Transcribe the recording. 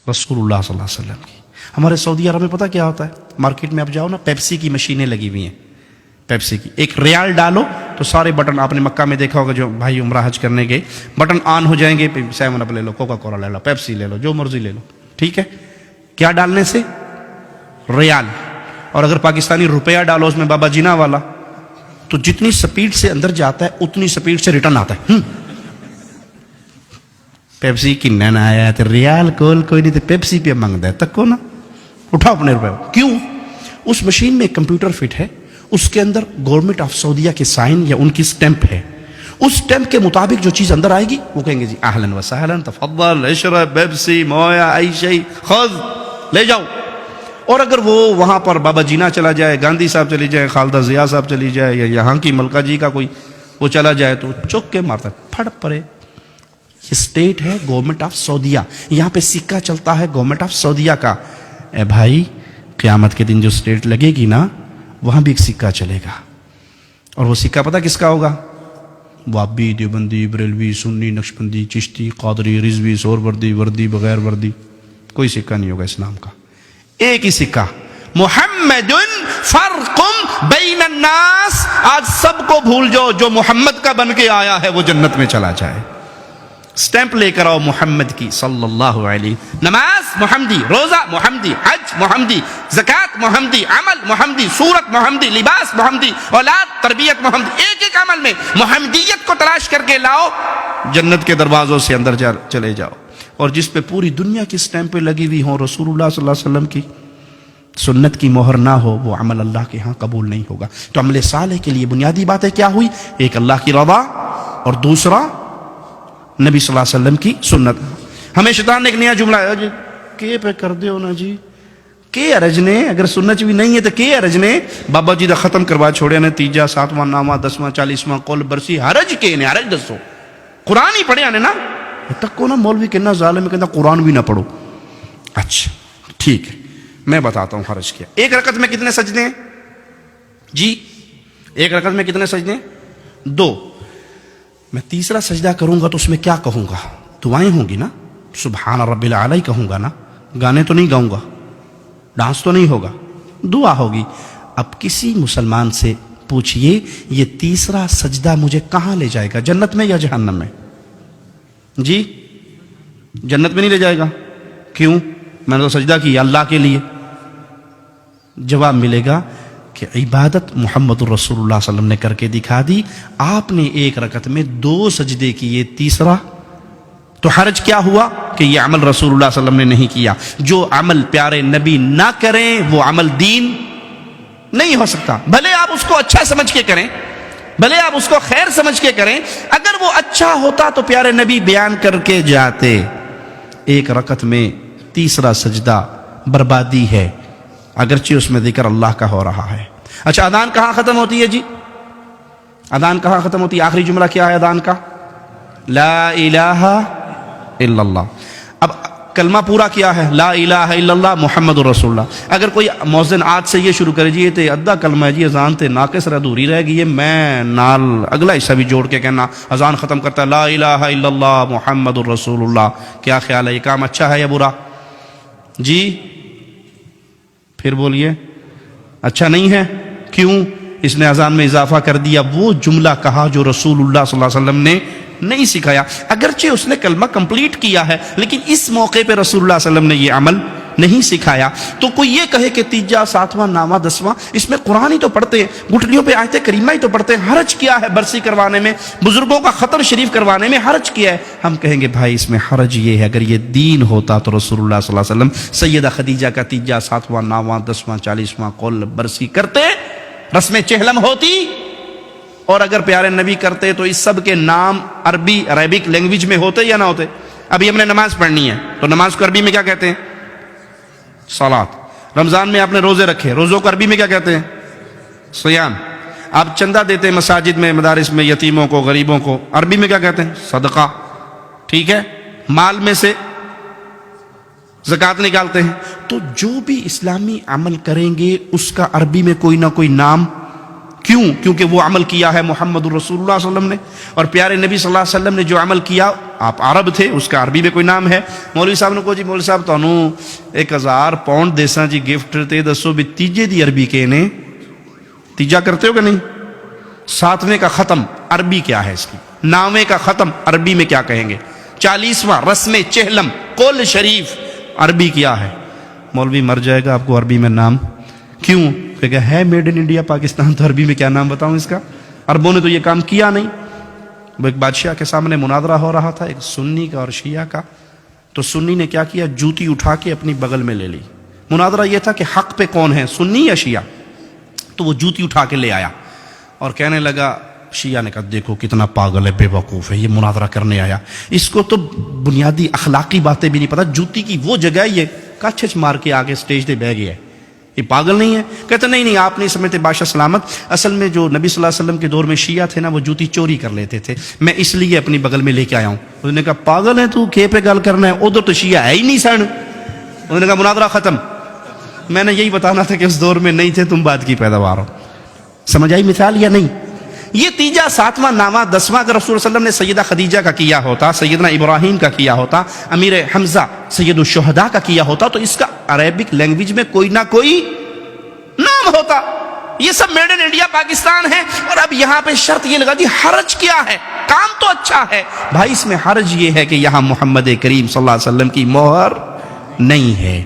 رسول اللہ صلی اللہ علیہ وسلم کی. ہمارے سعودی عرب میں پتہ کیا ہوتا ہے؟ مارکیٹ میں آپ جاؤ نا، پیپسی کی مشینیں لگی ہوئی ہیں. پیپسی کی ایک ریال ڈالو تو سارے بٹن، آپ نے مکہ میں دیکھا ہوگا جو بھائی عمرہ حج کرنے گئے، بٹن آن ہو جائیں گے. 7 اپ لے لو، کوکا کولا لے لو، پیپسی لے لو، جو مرضی لے لو. ٹھیک ہے، کیا ڈالنے سے؟ ریال. اور اگر پاکستانی روپیہ ڈالو اس میں بابا جینا والا، تو جتنی سپیڈ سے اندر جاتا ہے اتنی سپیڈ سے ریٹرن آتا ہے. پیپسی کی نہ آیا تو ریال کول کوئی نہیں تو پیپسی پہ مانگتا ہے، تک کو نا اٹھاؤ اپنے روپے. کیوں؟ اس مشین میں ایک کمپیوٹر فٹ ہے، اس کے اندر گورنمنٹ آف سعودیہ کے سائن یا ان کی سٹیمپ ہے. اس سٹیمپ کے مطابق جو چیز اندر آئے گی وہ کہیں گے جی اہلا وسہلا تفضل اشرب پیپسی مویا ای شیء خذ، لے جاؤ. اور اگر وہ وہاں پر بابا جینا چلا جائے، گاندھی صاحب چلی جائے، خالدہ ضیاء صاحب چلی جائے، یا یہاں کی ملکہ جی کا کوئی وہ چلا جائے تو چک کے مارتا ہے، پھڑ پڑے. یہ اسٹیٹ ہے گورنمنٹ آف سعودیہ، یہاں پہ سکہ چلتا ہے گورنمنٹ آف سعودیہ کا. اے بھائی قیامت کے دن جو اسٹیٹ لگے گی نا وہاں بھی ایک سکہ چلے گا. اور وہ سکہ پتہ کس کا ہوگا؟ وابی، دیوبندی، بریلوی، سنی، نقشبندی، چشتی، قادری، رضوی، سہروردی، وردی، بغیر وردی، کوئی سکہ نہیں ہوگا اسلام کا. ایک ہی سکہ، محمد فرق بین الناس. آج سب کو بھول جاؤ، جو محمد کا بن کے آیا ہے وہ جنت میں چلا جائے. سٹیمپ لے کر آؤ محمد کی صلی اللہ علیہ. نماز محمدی، روزہ محمدی، حج محمدی، زکوٰۃ محمدی، عمل محمدی، صورت محمدی، لباس محمدی، اولاد تربیت محمدی. ایک ایک عمل میں محمدیت کو تلاش کر کے لاؤ، جنت کے دروازوں سے اندر چلے جاؤ. اور جس پہ پوری دنیا کی سٹیمپیں لگی ہوئی ہوں، رسول اللہ صلی اللہ علیہ وسلم کی سنت کی مہر نہ ہو، وہ عمل اللہ کے ہاں قبول نہیں ہوگا. تو عمل صالح کے لیے بنیادی باتیں کیا ہوئی؟ ایک اللہ کی رضا، اور دوسرا نبی صلی اللہ علیہ وسلم کی سنت. ہمیں شیطان نے ایک نیا جملہ ہے، کے پہ کر دیو نا جی، کے ارج نے، اگر سنت بھی نہیں ہے تو کے ارج نے بابا جی دا ختم کروا چھوڑے نے، 3 7واں نامہ 10واں 40واں قول برسی، حرج کے نے، حرج دسو قرآن ہی پڑھیا نے نا. تک کو نا مولوی کہنا ظالم ہے، کہنا قرآن بھی نہ پڑھو. اچھا ٹھیک ہے، میں بتاتا ہوں حرج کیا. ایک رکعت میں کتنے سجدے ہیں جی؟ ایک رکعت میں کتنے سجدے ہیں؟ 2. میں تیسرا سجدہ کروں گا تو اس میں کیا کہوں گا؟ دعائیں ہوں گی نا، سبحان رب العلی کہوں گا نا، گانے تو نہیں گاؤں گا، ڈانس تو نہیں ہوگا، دعا ہوگی. اب کسی مسلمان سے پوچھئے یہ تیسرا سجدہ مجھے کہاں لے جائے گا، جنت میں یا جہنم میں؟ جی جنت میں نہیں لے جائے گا. کیوں؟ میں نے تو سجدہ کیا اللہ کے لیے. جواب ملے گا کہ عبادت محمد الرسول اللہ صلی اللہ علیہ وسلم نے کر کے دکھا دی. آپ نے ایک رکعت میں 2 سجدے کیے، تیسرا تو حرج کیا ہوا کہ یہ عمل رسول اللہ صلی اللہ علیہ وسلم نے نہیں کیا. جو عمل پیارے نبی نہ کریں وہ عمل دین نہیں ہو سکتا. بھلے آپ اس کو اچھا سمجھ کے کریں، بھلے آپ اس کو خیر سمجھ کے کریں، اگر وہ اچھا ہوتا تو پیارے نبی بیان کر کے جاتے. ایک رکعت میں تیسرا سجدہ بربادی ہے، اگرچہ اس میں ذکر اللہ کا ہو رہا ہے. اچھا اذان کہاں ختم ہوتی ہے جی؟ اذان کہاں ختم ہوتی ہے؟ آخری جملہ کیا ہے اذان کا؟ لا الہ الا اللہ. اب کلمہ پورا کیا ہے؟ لا الہ الا اللہ محمد الرسول اللہ. اگر کوئی مؤذن آج سے یہ شروع کرے جی یہ تے ادھا کلمہ ہے جی، اذان تے ناقص رہ ادھوری رہ گئی ہے، میں نال اگلا حصہ بھی جوڑ کے کہنا اذان ختم کرتا ہے لا الہ الا اللہ محمد الرسول اللہ. کیا خیال ہے، یہ کام اچھا ہے یا برا جی؟ پھر بولیے اچھا نہیں ہے. کیوں؟ اس نے اذان میں اضافہ کر دیا، وہ جملہ کہا جو رسول اللہ صلی اللہ علیہ وسلم نے نہیں سکھایا. اگرچہ اس نے کلمہ کمپلیٹ کیا ہے لیکن اس موقع پہ رسول اللہ صلی اللہ علیہ وسلم نے یہ عمل نہیں سکھایا. تو کوئی یہ کہے کہ 3 7واں نامہ 10واں اس میں قرآن ہی تو پڑھتے ہیں، گھٹنیوں پہ آیت کریمہ ہی تو پڑھتے ہیں، حرج کیا ہے برسی کروانے میں، بزرگوں کا خطر شریف کروانے میں حرج کیا ہے؟ ہم کہیں گے بھائی اس میں حرج یہ ہے، اگر یہ دین ہوتا تو رسول اللہ صلی اللہ علیہ وسلم سیدہ خدیجہ کا 3 7واں نامہ 10واں 40واں قول برسی کرتے، رسم چہلم ہوتی. اور اگر پیارے نبی کرتے تو اس سب کے نام عربی عربک لینگویج میں ہوتے یا نہ ہوتے؟ ابھی ہم نے نماز پڑھنی ہے تو نماز کو عربی میں کیا کہتے ہیں؟ صلاۃ. رمضان میں آپ نے روزے رکھے، روزوں کو عربی میں کیا کہتے ہیں؟ صیام. آپ چندہ دیتے ہیں مساجد میں مدارس میں یتیموں کو غریبوں کو، عربی میں کیا کہتے ہیں؟ صدقہ. ٹھیک ہے، مال میں سے زکوٰۃ نکالتے ہیں. تو جو بھی اسلامی عمل کریں گے اس کا عربی میں کوئی نہ کوئی نام. کیوں؟ کیونکہ وہ عمل کیا ہے محمد الرسول اللہ صلی اللہ علیہ وسلم نے، اور پیارے نبی صلی اللہ علیہ وسلم نے جو عمل کیا آپ عرب تھے، اس کا عربی میں کوئی نام ہے. مولوی صاحب نے کہا جی مولوی صاحب تانوں 1000 پاؤنڈ دیساں جی گفٹ تے دسو بھی تیجے دی عربی کے نے تیجا کرتے ہو کہ نہیں؟ 7ویں کا ختم عربی کیا ہے اس کی؟ 9ویں کا ختم عربی میں کیا کہیں گے؟ 40واں رسم چہلم کل شریف عربی کیا ہے؟ مولوی مر جائے گا آپ کو عربی میں نام کیوں کہ ہے میڈ ان انڈیا پاکستان، تو عربی میں کیا نام بتاؤں اس کا؟ عربوں نے تو یہ کام کیا نہیں. وہ ایک بادشاہ کے سامنے مناظرہ ہو رہا تھا، ایک سنی کا اور شیعہ کا. تو سنی نے کیا کیا؟ جوتی اٹھا کے اپنی بغل میں لے لی. مناظرہ یہ تھا کہ حق پہ کون ہے، سنی یا شیعہ؟ تو وہ جوتی اٹھا کے لے آیا اور کہنے لگا، شیعہ نے کہا دیکھو کتنا پاگل ہے، بے وقوف ہے، یہ مناظرہ کرنے آیا، اس کو تو بنیادی اخلاقی باتیں بھی نہیں پتہ، جوتی کی وہ جگہ یہ کچھ مار کے آگے سٹیج پہ بہ گیا ہے، یہ پاگل نہیں ہے؟ کہتے نہیں آپ نہیں سمجھتے بادشاہ سلامت، اصل میں جو نبی صلی اللہ علیہ وسلم کے دور میں شیعہ تھے نا وہ جوتی چوری کر لیتے تھے، میں اس لیے اپنی بغل میں لے کے آیا ہوں. انہوں نے کہا پاگل ہے تو، کھے پہ گل کرنا ہے، ادھر تو شیعہ ہے ہی نہیں سن. انہوں نے کہا مناظرہ ختم. میں نے یہی بتانا تھا کہ اس دور میں نہیں تھے تم، بعد کی پیداوار ہو. سمجھ آئی مثال یا نہیں؟ یہ تیجا 7واں 9واں 10واں اگر رسول اللہ علیہ وسلم نے سیدہ خدیجہ کا کیا ہوتا، سیدنا ابراہیم کا کیا ہوتا، امیر حمزہ سید الشہداء کا کیا ہوتا، تو اس کا عربک لینگویج میں کوئی نہ کوئی نام ہوتا. یہ سب میڈ ان انڈیا پاکستان ہے. اور اب یہاں پہ شرط یہ لگا دی، حرج کیا ہے؟ کام تو اچھا ہے بھائی، اس میں حرج یہ ہے کہ یہاں محمد کریم صلی اللہ علیہ وسلم کی مہر نہیں ہے.